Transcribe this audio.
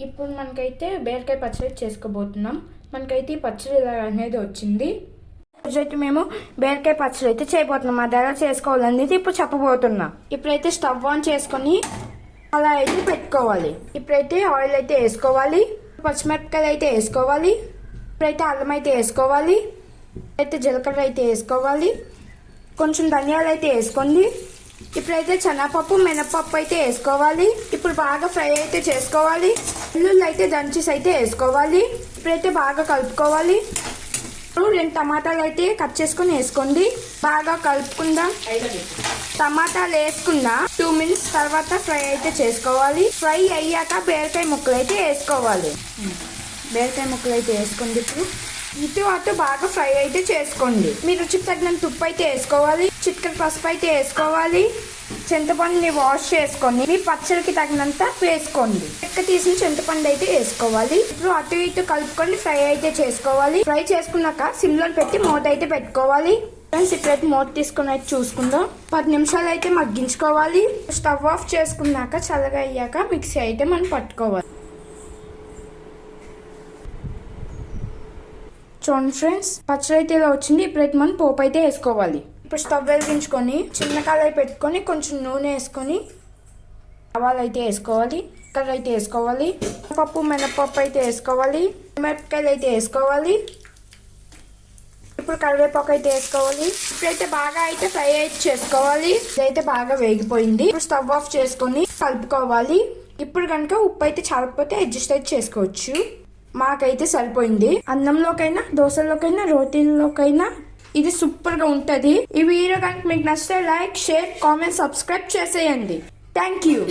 ఇప్పుడు మనకైతే బీరకాయ పచ్చడి చేసుకోబోతున్నాం. మనకైతే ఈ పచ్చడి ఇలా అనేది వచ్చింది. రోజైతే మేము బీరకాయ పచ్చడి అయితే చేయబోతున్నాం. అది ఎలా చేసుకోవాలనేది ఇప్పుడు చెప్పబోతున్నా. ఇప్పుడైతే స్టవ్ ఆన్ చేసుకొని అలా అయితే పెట్టుకోవాలి. ఇప్పుడైతే ఆయిల్ అయితే వేసుకోవాలి. పచ్చిమిరపకాయలు అయితే వేసుకోవాలి. ఇప్పుడైతే అల్లం అయితే వేసుకోవాలి. అయితే జీలకర్ర అయితే వేసుకోవాలి. కొంచెం ధనియాలు అయితే వేసుకోండి. ఇప్పుడైతే శనగపప్పు మినపప్పు అయితే వేసుకోవాలి. ఇప్పుడు బాగా ఫ్రై అయితే చేసుకోవాలి. వెల్లుల్లి అయితే దంచేసి అయితే వేసుకోవాలి. ఇప్పుడైతే బాగా కలుపుకోవాలి. ఇప్పుడు 2 టమాటాలు అయితే కట్ చేసుకుని వేసుకోండి. బాగా కలుపుకుందాం. టమాటాలు వేసుకున్నా 2 మినిట్స్ తర్వాత ఫ్రై అయితే చేసుకోవాలి. ఫ్రై అయ్యాక బీరకాయ ముక్కలు అయితే వేసుకోవాలి. బీరకాయ ముక్కలు అయితే వేసుకోండి. ఇప్పుడు ఇటు అటు బాగా ఫ్రై అయితే చేసుకోండి. మీ రుచికి తగినంత ఉప్పు అయితే వేసుకోవాలి. చిటికెడు పసుపు అయితే వేసుకోవాలి. చింతపండుని వాష్ చేసుకొని మీ పచ్చడికి తగినంత వేసుకోండి. తీసిన చింతపండు అయితే వేసుకోవాలి. ఇప్పుడు అటు ఇటు కలుపుకొని ఫ్రై అయితే చేసుకోవాలి. ఫ్రై చేసుకున్నాక సిమ్ లో పెట్టి మూత అయితే పెట్టుకోవాలి. ఫ్రెండ్స్ ఇప్పుడైతే మూత తీసుకుని అయితే చూసుకుందాం. 10 నిమిషాలు అయితే మగ్గించుకోవాలి. స్టవ్ ఆఫ్ చేసుకున్నాక చల్లగా అయ్యాక మిక్సీ అయితే మనం పట్టుకోవాలి. చూడండి ఫ్రెండ్స్, పచ్చడి అయితే ఇలా వచ్చింది. ఇప్పుడైతే మనం పోపు అయితే వేసుకోవాలి. ఇప్పుడు స్టవ్ వెలిగించుకొని చిన్న కళాయి పెట్టుకొని కొంచెం నూనె వేసుకొని ఆవాలు అయితే వేసుకోవాలి. కర్ర అయితే వేసుకోవాలి. పప్పు మినపప్పు అయితే వేసుకోవాలి. మిరపకాయలు అయితే వేసుకోవాలి. ఇప్పుడు కరివేపాకు అయితే వేసుకోవాలి. ఇప్పుడైతే బాగా అయితే ఫ్రై అయితే చేసుకోవాలి. ఇదైతే బాగా వేగిపోయింది. ఇప్పుడు స్టవ్ ఆఫ్ చేసుకొని కలుపుకోవాలి. ఇప్పుడు కనుక ఉప్పు అయితే చాలకపోతే అడ్జస్ట్ అయితే చేసుకోవచ్చు. మాకైతే సరిపోయింది. అన్నంలోకైనా దోశలోకైనా రోటీల్లోకైనా ఇది సూపర్ గా ఉంటది. ఈ వీడియో కనుక మీకు నచ్చితే లైక్ షేర్ కామెంట్ సబ్స్క్రైబ్ చేసేయండి. Thank you.